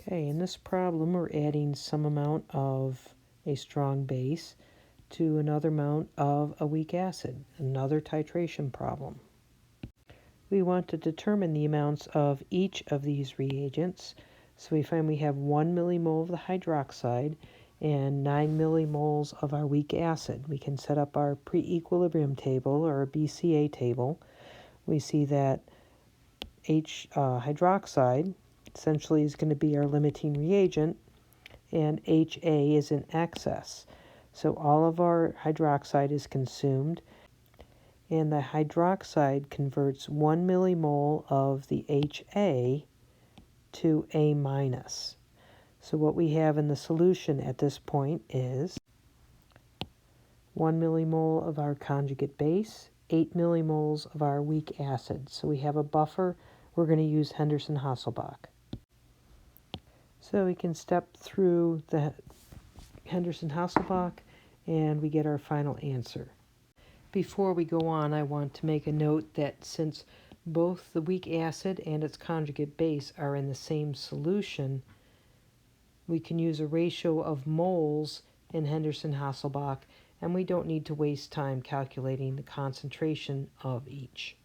Okay, in this problem we're adding some amount of a strong base to another amount of a weak acid, another titration problem. We want to determine the amounts of each of these reagents. So we find we have 1 millimole of the hydroxide and 9 millimoles of our weak acid. We can set up our pre-equilibrium table or a BCA table. We see that hydroxide essentially is going to be our limiting reagent, and HA is in excess. So all of our hydroxide is consumed, and the hydroxide converts 1 millimole of the HA to A minus. So what we have in the solution at this point is 1 millimole of our conjugate base, 8 millimoles of our weak acid. So we have a buffer. We're going to use Henderson-Hasselbalch. So we can step through the Henderson-Hasselbalch and we get our final answer. Before we go on, I want to make a note that since both the weak acid and its conjugate base are in the same solution, we can use a ratio of moles in Henderson-Hasselbalch, and we don't need to waste time calculating the concentration of each.